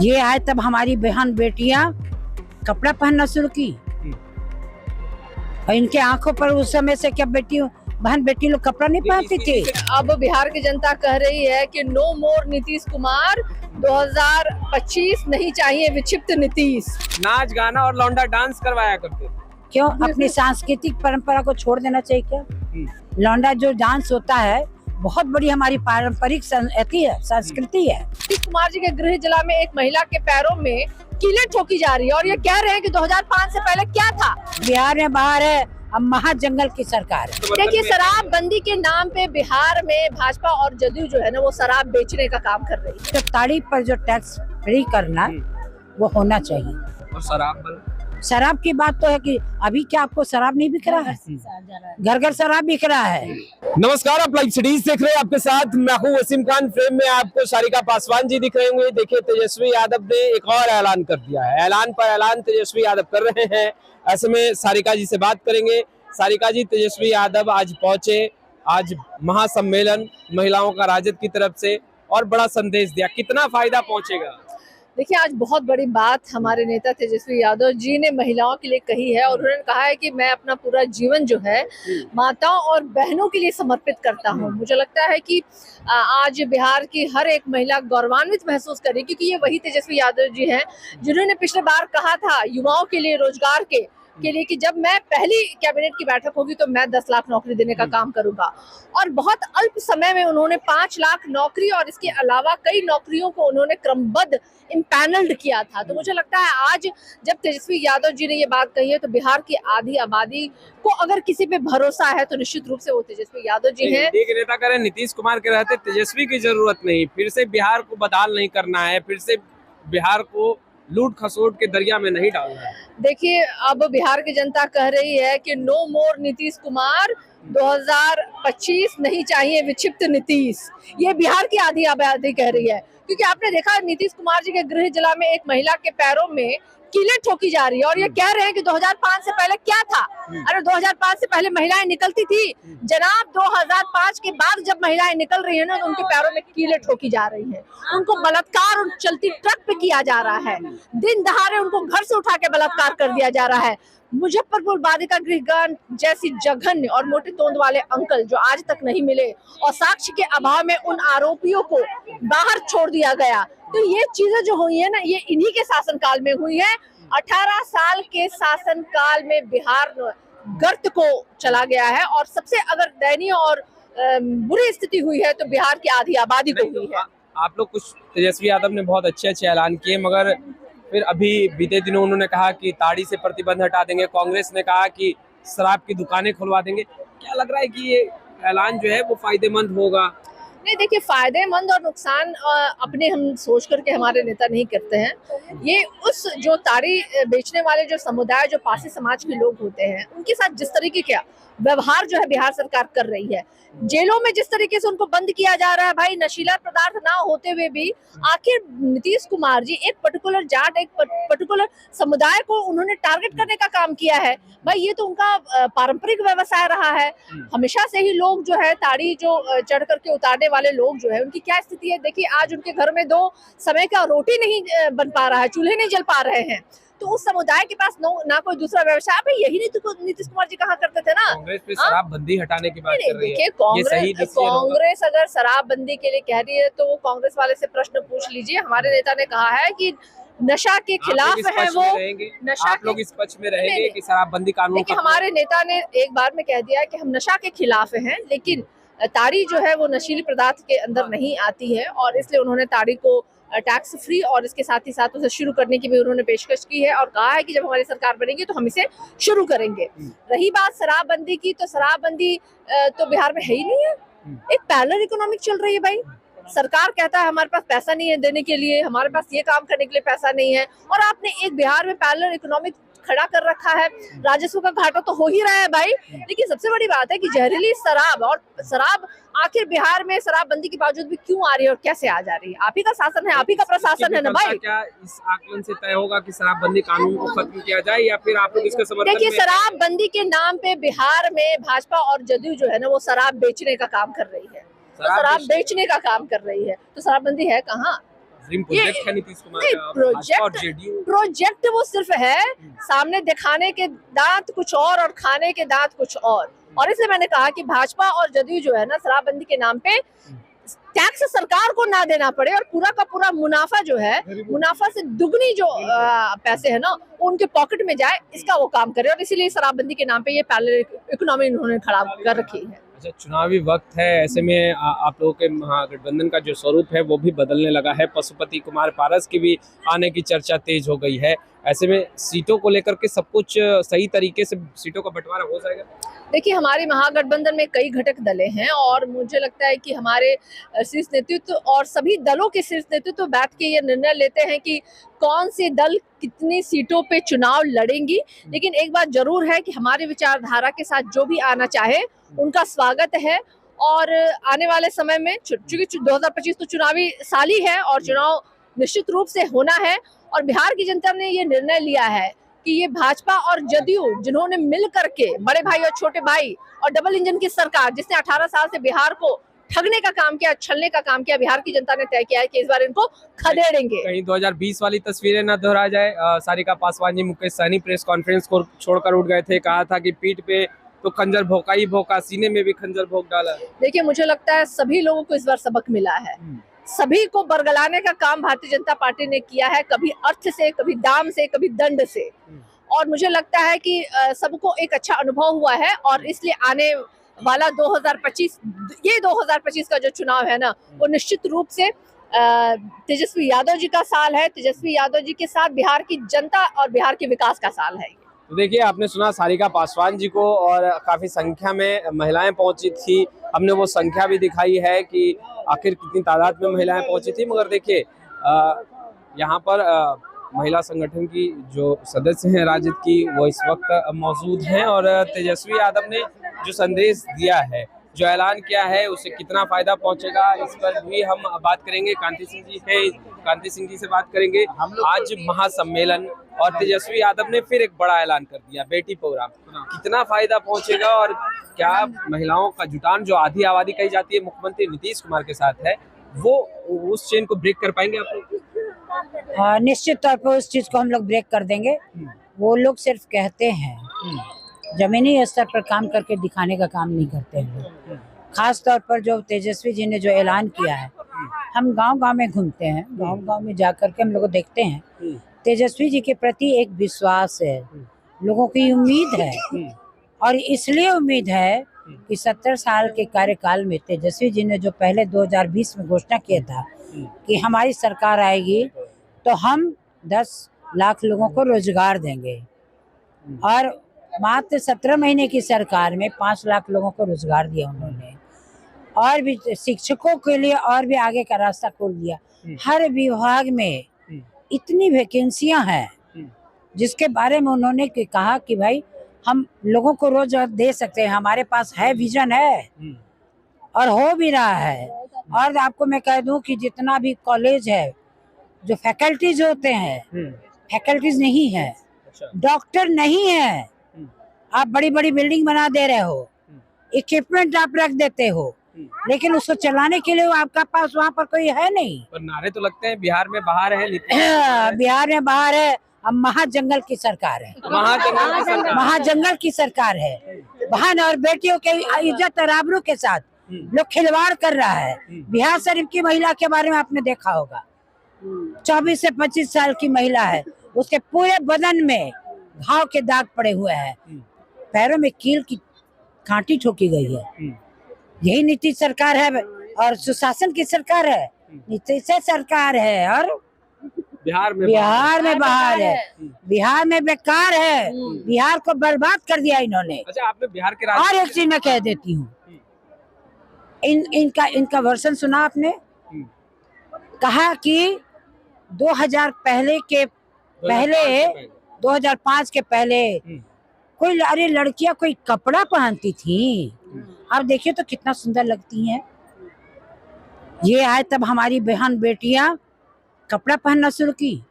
ये आए तब हमारी बहन बेटियां कपड़ा पहनना शुरू की, और इनके आंखों पर उस समय से क्या बहन बेटी लोग कपड़ा नहीं पहनती थी। अब बिहार की जनता कह रही है कि नो मोर नीतीश कुमार, 2025 नहीं चाहिए विक्षिप्त नीतीश। नाच गाना और लौंडा डांस करवाया करते। क्यों अपनी सांस्कृतिक परंपरा को छोड़ देना चाहिए क्या? लौंडा जो डांस होता है बहुत बड़ी हमारी पारंपरिक संस्कृति है। नीतीश कुमार जी के गृह जिला में एक महिला के पैरों में कीलें ठोकी जा रही है और ये कह रहे हैं कि 2005 से पहले क्या था। बिहार में बाहर है, अब महाजंगल की सरकार है। देखिए, शराब बंदी के नाम पे बिहार में भाजपा और जदयू जो है ना वो शराब बेचने का काम कर रही है। तो ताड़ी पर जो टैक्स फ्री करना वो होना चाहिए। और शराब की बात तो है कि अभी क्या आपको शराब नहीं बिक रहा है? घर घर शराब बिक रहा है। नमस्कार, आप लाइव सिटीज देख रहे हैं। आपके साथ मैं हूं वसीम खान। फ्रेम में आपको सारिका पासवान जी दिख रहे होंगे। देखिए, तेजस्वी यादव ने एक और ऐलान कर दिया है। ऐलान पर ऐलान तेजस्वी यादव कर रहे हैं। ऐसे में सारिका जी से बात करेंगे। सारिका जी, तेजस्वी यादव आज पहुंचे, आज महासम्मेलन महिलाओं का राजद की तरफ से, और बड़ा संदेश दिया। कितना फायदा पहुंचेगा? देखिए, आज बहुत बड़ी बात हमारे नेता तेजस्वी यादव जी ने महिलाओं के लिए कही है और उन्होंने कहा है कि मैं अपना पूरा जीवन जो है माताओं और बहनों के लिए समर्पित करता हूं। मुझे लगता है कि आज बिहार की हर एक महिला गौरवान्वित महसूस करेगी, क्योंकि ये वही तेजस्वी यादव जी हैं जिन्होंने पिछले बार कहा था युवाओं के लिए, रोजगार के लिए कि जब मैं पहली कैबिनेट की बैठक होगी तो मैं 10 लाख नौकरी देने का काम करूंगा। और बहुत अल्प समय में उन्होंने 5 लाख नौकरी और इसके अलावा कई नौकरियों को उन्होंने क्रमबद्ध इम्पैनल्ड किया था। तो मुझे लगता है आज जब तेजस्वी यादव जी ने ये बात कही है तो बिहार की आधी आबादी को अगर किसी पे भरोसा है तो निश्चित रूप से वो तेजस्वी यादव जी हैं। एक नेता करें नीतीश कुमार के रहते तेजस्वी की जरूरत नहीं, फिर से बिहार को बदहाल नहीं करना है, फिर से बिहार को लूट खसोट के दरिया में नहीं डालना है। देखिए, अब बिहार की जनता कह रही है कि नो मोर नीतीश कुमार, 2025 नहीं चाहिए विक्षिप्त नीतीश। ये बिहार की आधी आबादी कह रही है, क्योंकि आपने देखा नीतीश कुमार जी के गृह जिला में एक महिला के पैरों में कीलें ठोकी जा रही है और ये कह रहे हैं कि 2005 से पहले क्या था। अरे 2005 से पहले महिलाएं निकलती थी जनाब। 2005 के बाद जब महिलाएं निकल रही है ना तो उनके पैरों में कीलें ठोकी जा रही हैं। उनको बलात्कार उन चलती ट्रक पे किया जा रहा है। दिन दहाड़े उनको घर से उठा के बलात्कार कर दिया जा रहा है। मुजफ्फरपुर बालिका गृह जैसी जघन्य और मोटे तोंद वाले अंकल जो आज तक नहीं मिले और साक्ष्य के अभाव में उन आरोपियों को बाहर छोड़ दिया गया। तो ये चीजें जो हुई है ना, ये इन्हीं के शासनकाल में हुई है। 18 साल के शासनकाल में बिहार गर्त को चला गया है और सबसे अगर दयनीय और बुरी स्थिति हुई है तो बिहार की आधी आबादी को हुई है। आप लोग कुछ तेजस्वी यादव ने बहुत अच्छे ऐलान किए, मगर फिर अभी बीते दिनों उन्होंने कहा कि ताड़ी से प्रतिबंध हटा देंगे। कांग्रेस ने कहा कि शराब की दुकानें खुलवा देंगे। क्या लग रहा है कि ये ऐलान जो है वो फायदेमंद होगा? नहीं, देखिए, फायदेमंद और नुकसान अपने हम सोच करके हमारे नेता नहीं करते हैं। ये उस जो ताड़ी बेचने वाले जो समुदाय, जो पासी समाज के लोग होते हैं, उनके साथ जिस तरीके का व्यवहार जो है बिहार सरकार कर रही है, जेलों में जिस तरीके से उनको बंद किया जा रहा है, भाई नशीला पदार्थ ना होते हुए भी आखिर नीतीश कुमार जी एक पर्टिकुलर जाट, एक पर्टिकुलर समुदाय को उन्होंने टारगेट करने का काम किया है। भाई ये तो उनका पारंपरिक व्यवसाय रहा है। हमेशा से ही लोग जो है ताड़ी जो चढ़ करके उतारने वाले लोग जो है उनकी क्या स्थिति है। देखिए, आज उनके घर में 2 समय का रोटी नहीं बन पा रहा है, चूल्हे नहीं जल पा रहे हैं। तो उस समुदाय के पास ना कोई दूसरा व्यवसाय है। यही नीतीश कुमार जी कहा करते थे ना। कांग्रेस पे शराब बंदी हटाने की बात कर रही है। देखिए, कांग्रेस अगर शराब बंदी के लिए कह रही है तो वो कांग्रेस वाले से प्रश्न पूछ लीजिए। हमारे नेता ने कहा है कि नशा के खिलाफ है वो। नशा आप लोग इस पक्ष में रहेंगे कि शराबबंदी कानून? देखिए, हमारे नेता ने एक बार में कह दिया कि हम नशा के खिलाफ हैं, लेकिन ताड़ी जो है वो नशीली पदार्थ के अंदर नहीं आती है और इसलिए उन्होंने ताड़ी को टैक्स फ्री और इसके साथ ही साथ उसे शुरू करने की भी उन्होंने पेशकश की है और कहा है कि जब हमारी सरकार बनेगी तो हम इसे शुरू करेंगे। रही बात शराबबंदी की, तो शराबबंदी तो बिहार में है ही नहीं है। एक पैरेलल इकोनॉमिक चल रही है। भाई सरकार कहता है हमारे पास पैसा नहीं है देने के लिए, हमारे पास ये काम करने के लिए पैसा नहीं है, और आपने एक बिहार में पैरेलल इकोनॉमिक खड़ा कर रखा है। राजस्व का घाटा तो हो ही रहा है भाई, लेकिन सबसे बड़ी बात है कि जहरीली शराब और शराब आखिर बिहार में शराबबंदी के बावजूद भी क्यों आ रही है और कैसे आ जा रही है? आप ही का शासन है, आप ही का प्रशासन है ना भाई। क्या इस आकलन से तय होगा कि शराबबंदी कानून को खत्म किया जाए या फिर आप लोग इसका समर्थन? देखिए, शराबबंदी के नाम पे बिहार में भाजपा और जदयू जो है ना वो शराब बेचने का काम कर रही है। शराब बेचने का काम कर रही है, तो शराबबंदी है कहाँ? ड्रीम प्रोजेक्ट है नीतीश कुमार नहीं, का, भाजपा और जेडीयू। प्रोजेक्ट वो सिर्फ है, सामने दिखाने के दांत कुछ और खाने के दांत कुछ और इसलिए मैंने कहा कि भाजपा और जदयू जो है ना, शराबबंदी के नाम पे टैक्स सरकार को ना देना पड़े और पूरा का पूरा मुनाफा जो है, मुनाफा से दुगनी जो पैसे है ना, वो उनके पॉकेट में जाए, इसका वो काम करे। और इसीलिए शराबबंदी के नाम पे ये पैरेलल इकोनॉमी उन्होंने खड़ा कर रखी है। अच्छा, चुनावी वक्त है, ऐसे में आप लोगों के महागठबंधन का जो स्वरूप है वो भी बदलने लगा है। पशुपति कुमार पारस की भी आने की चर्चा तेज हो गई है। ऐसे में सीटों को लेकर के सब कुछ सही तरीके से सीटों का बंटवारा हो जाएगा? देखिए, हमारे महागठबंधन में कई घटक दलें हैं और मुझे लगता है कि हमारे शीर्ष नेतृत्व और सभी दलों के शीर्ष नेतृत्व बैठ के ये निर्णय लेते हैं कि कौन से दल कितनी सीटों पे चुनाव लड़ेंगी। लेकिन एक बात जरूर है कि हमारे विचारधारा के साथ जो भी आना चाहे उनका स्वागत है। और आने वाले समय में, चूंकि 2025 तो चुनावी साल ही है और चुनाव निश्चित रूप से होना है, और बिहार की जनता ने ये निर्णय लिया है कि ये भाजपा और जदयू जिन्होंने मिल करके, बड़े भाई और छोटे भाई और डबल इंजन की सरकार जिसने 18 साल से बिहार को ठगने का काम किया, छलने का काम किया, बिहार की जनता ने तय किया है कि इस बार इनको खदेड़ेंगे। कहीं 2020 वाली तस्वीरें न दोहरा जाए। सारिका पासवान जी मुकेश सहनी प्रेस कॉन्फ्रेंस को छोड़कर उठ गए थे, कहा था कि पीठ पे तो खंजर भोंका ही भोंका, सीने में भी खंजर भोंक डाला। देखिए, मुझे लगता है सभी लोगों को इस बार सबक मिला है। सभी को बरगलाने का काम भारतीय जनता पार्टी ने किया है, कभी अर्थ से, कभी दाम से, कभी दंड से। और मुझे लगता है कि सबको एक अच्छा अनुभव हुआ है और इसलिए आने वाला 2025 का जो चुनाव है ना, वो निश्चित रूप से तेजस्वी यादव जी का साल है। तेजस्वी यादव जी के साथ बिहार की जनता और बिहार के विकास का साल है। तो देखिए, आपने सुना सारिका पासवान जी को और काफी संख्या में महिलाएं पहुंची थी। हमने वो संख्या भी दिखाई है कि आखिर कितनी तादाद में महिलाएं पहुंची थी। मगर देखिए, यहाँ पर महिला संगठन की जो सदस्य हैं राजद की, वो इस वक्त मौजूद हैं और तेजस्वी यादव ने जो संदेश दिया है, जो ऐलान किया है, उससे कितना फायदा पहुंचेगा, इस पर भी हम बात करेंगे। कांति सिंह जी है, कांति सिंह जी से बात करेंगे। आज महासम्मेलन और तेजस्वी यादव ने फिर एक बड़ा ऐलान कर दिया, बेटी प्रोग्राम, कितना फायदा पहुंचेगा और क्या महिलाओं का जुटान जो आधी आबादी कही जाती है मुख्यमंत्री नीतीश कुमार के साथ है, वो उस चेन को ब्रेक कर पाएंगे आप लोग? निश्चित तौर पर उस चीज को हम लोग ब्रेक कर देंगे। वो लोग सिर्फ कहते हैं, जमीनी स्तर पर काम करके दिखाने का काम नहीं करते हैं। खास तौर पर जो तेजस्वी जी ने जो ऐलान किया है, हम गांव-गांव में घूमते हैं, गांव-गांव में जाकर के हम लोग देखते हैं, तेजस्वी जी के प्रति एक विश्वास है, लोगों की उम्मीद है। और इसलिए उम्मीद है कि 70 साल के कार्यकाल में तेजस्वी जी ने जो पहले 2020 में घोषणा किया था कि हमारी सरकार आएगी तो हम 10 लाख लोगों को रोजगार देंगे, और मात्र 17 महीने की सरकार में 5 लाख लोगों को रोजगार दिया उन्होंने। और भी शिक्षकों के लिए और भी आगे का रास्ता खोल दिया। हर विभाग में इतनी वैकेंसियां हैं जिसके बारे में उन्होंने कहा कि भाई हम लोगों को रोजगार दे सकते हैं, हमारे पास है, विजन है और हो भी रहा है। और आपको मैं कह दूं कि जितना भी कॉलेज है, जो फैकल्टीज होते हैं, फैकल्टीज नहीं है, डॉक्टर नहीं है, आप बड़ी बड़ी बिल्डिंग बना दे रहे हो, इक्विपमेंट आप रख देते हो, लेकिन उसको चलाने के लिए आपका पास वहाँ पर कोई है नहीं। पर नारे तो लगते हैं बिहार में बाहर है, बिहार में बाहर है। अब महाजंगल की सरकार है, महाजंगल की सरकार है। बहन और बेटियों के इज्जत और आबरू के साथ लोग खिलवाड़ कर रहा है। बिहार शरीफ की महिला के बारे में आपने देखा होगा, 24 से 25 साल की महिला है, उसके पूरे बदन में घाव के दाग पड़े हुए हैं, पैरों में कील की कांटी ठोकी गई है। यही नीतीश सरकार है और सुशासन की सरकार है, नीतीश सरकार है। और बिहार में बाहर है, बिहार में बेकार है, बिहार को बर्बाद कर दिया इन्होंने। अच्छा, आपने बिहार के और एक चीज मैं कह देती हूँ, इनका वर्षन सुना आपने? कहा कि 2005 के पहले कोई अरे लड़कियां कोई कपड़ा पहनती थी, अब देखिए तो कितना सुंदर लगती हैं। ये आए तब हमारी बहन बेटियां कपड़ा पहनना शुरू की,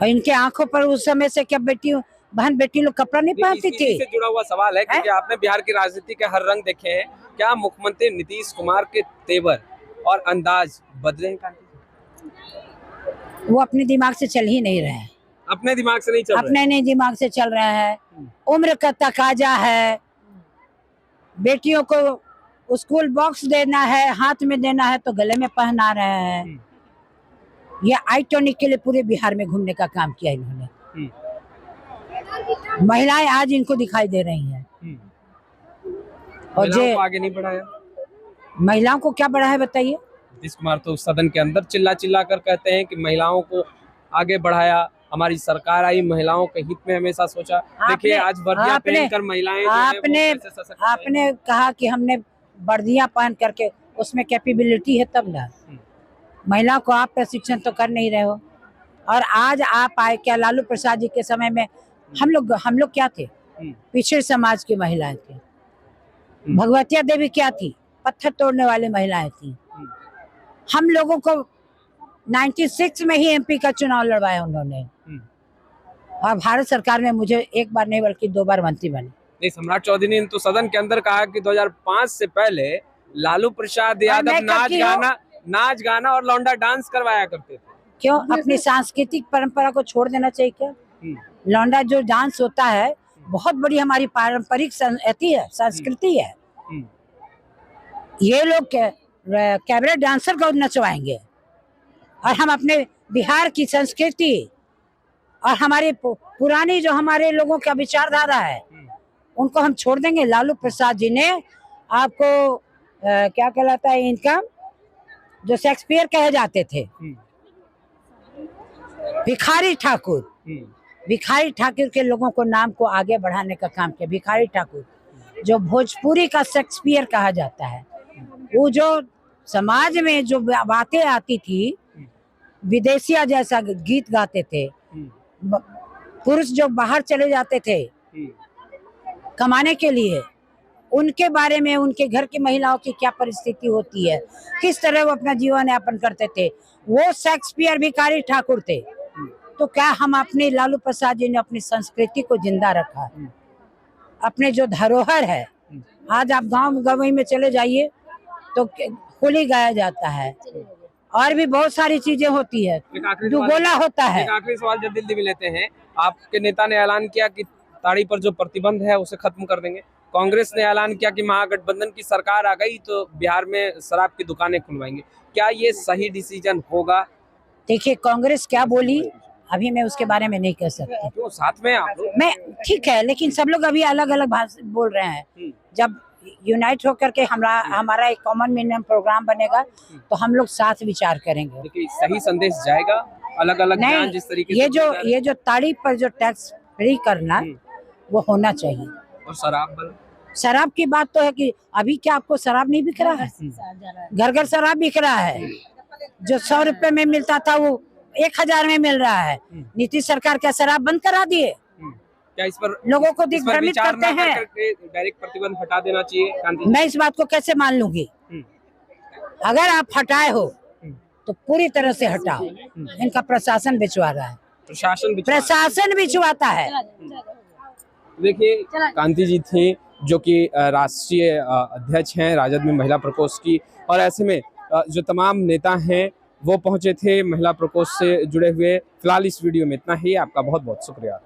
और इनके आंखों पर उस समय से क्या बहन बेटी लोग कपड़ा नहीं पहनती थी। इससे जुड़ा हुआ सवाल है क्योंकि आपने बिहार की राजनीति के हर रंग देखे हैं, क्या मुख्यमंत्री नीतीश कुमार के तेवर और अंदाज बदले हैं? वो अपने दिमाग से चल ही नहीं रहे हैं, अपने दिमाग से नहीं चल रहे। अपने नहीं दिमाग से चल रहे हैं। उम्र का तकाजा है, बेटियों को स्कूल बॉक्स देना है, हाथ में देना है तो गले में पहना रहे हैं। ये आई टॉनिक के लिए पूरे बिहार में घूमने का काम किया इन्होंने। महिलाएं आज इनको दिखाई दे रही हैं। और महिलाओं को आगे नहीं बढ़ाया। महिलाओं को क्या बढ़ा है बताइए? नीतीश कुमार तो सदन के अंदर चिल्ला चिल्ला कर कहते हैं कि महिलाओं को आगे बढ़ाया, हमारी सरकार आई, महिलाओं के हित में हमेशा सोचा। देखिए आज वर्दियां पहनकर महिलाएं जो हैं, वो कैसे सशक्त हैं। आपने कहा कि हमने वर्दियां पहन करके, उसमें कैपेबिलिटी है तब ना। महिलाओं को आप प्रशिक्षण तो कर नहीं रहे हो। और आज आप आए, क्या लालू प्रसाद जी के समय में हम लोग क्या थे? पिछड़े समाज की महिलाएं थी। भगवतिया देवी क्या थी? पत्थर तोड़ने वाली महिलाएं थी। हम लोगों को 96 में ही एमपी का चुनाव लड़वाया उन्होंने। और भारत सरकार में मुझे एक बार नहीं बल्कि 2 बार मंत्री बने। नहीं, सम्राट चौधरी ने तो सदन के अंदर कहा कि 2005 से पहले लालू प्रसाद यादव नाच गाना और लौंडा डांस करवाया करते थे। क्यों? अपनी सांस्कृतिक परंपरा को छोड़ देना चाहिए क्या? लौंडा जो डांस होता है बहुत बड़ी हमारी पारंपरिक संस्कृति है। ये लोग कैबरेट डांसर को नचवाएंगे और हम अपने बिहार की संस्कृति और हमारे पुरानी जो हमारे लोगों का विचारधारा है उनको हम छोड़ देंगे? लालू प्रसाद जी ने आपको क्या कहलाता है इनका, जो शेक्सपियर कहे जाते थे, भिखारी ठाकुर के लोगों को नाम को आगे बढ़ाने का काम किया। भिखारी ठाकुर जो भोजपुरी का शेक्सपियर कहा जाता है, वो जो समाज में जो बातें आती थी, विदेशिया जैसा गीत गाते थे, पुरुष जो बाहर चले जाते थे कमाने के लिए, उनके बारे में, उनके घर की महिलाओं की क्या परिस्थिति होती है, किस तरह वो अपना जीवन यापन करते थे, वो शेक्सपियर भिखारी ठाकुर थे। तो क्या हम अपने लालू प्रसाद जी ने अपनी संस्कृति को जिंदा रखा, अपने जो धरोहर है। आज आप गांव गवई में चले जाइए तो होली गाया जाता है और भी बहुत सारी चीजें होती है, दुगोला होता है। एक आखिरी सवाल जल्दी में लेते हैं। आपके नेता ने ऐलान किया कि ताड़ी पर जो प्रतिबंध है उसे खत्म कर देंगे। कांग्रेस ने ऐलान किया कि महागठबंधन की सरकार आ गई तो बिहार में शराब की दुकानें खुलवाएंगे। क्या ये सही डिसीजन होगा? देखिए कांग्रेस क्या बोली अभी मैं उसके बारे में नहीं कह सकती। क्यों? साथ में आप लोग? मैं ठीक है, लेकिन सब लोग अभी अलग अलग भाषा बोल रहे हैं। जब यूनाइट होकर के हमारा एक कॉमन मिनिमम प्रोग्राम बनेगा तो हम लोग साथ विचार करेंगे। देखिए सही संदेश जाएगा, अलग अलग नहीं, जिस तरीके से ये जो ताड़ी पर जो टैक्स फ्री करना वो होना चाहिए। और शराब की बात तो है कि अभी क्या आपको शराब नहीं बिक रहा है? घर घर शराब बिक रहा है। जो 100 रुपए में मिलता था वो 1000 में मिल रहा है। नीतीश सरकार क्या शराब बंद करा दिए? क्या इस पर लोगों को दिग्भ्रमित करते हैं? डायरेक्ट प्रतिबंध हटा देना चाहिए। मैं इस बात को कैसे मान लूंगी? अगर आप हटाए हो तो पूरी तरह से हटाओ। इनका प्रशासन बिचवा रहा है, प्रशासन बिचवाता है। देखिए कांति जी थी जो कि राष्ट्रीय अध्यक्ष हैं राजद में महिला प्रकोष्ठ की, और ऐसे में जो तमाम नेता हैं वो पहुंचे थे महिला प्रकोष्ठ से जुड़े हुए। फिलहाल इस वीडियो में इतना ही। आपका बहुत बहुत शुक्रिया।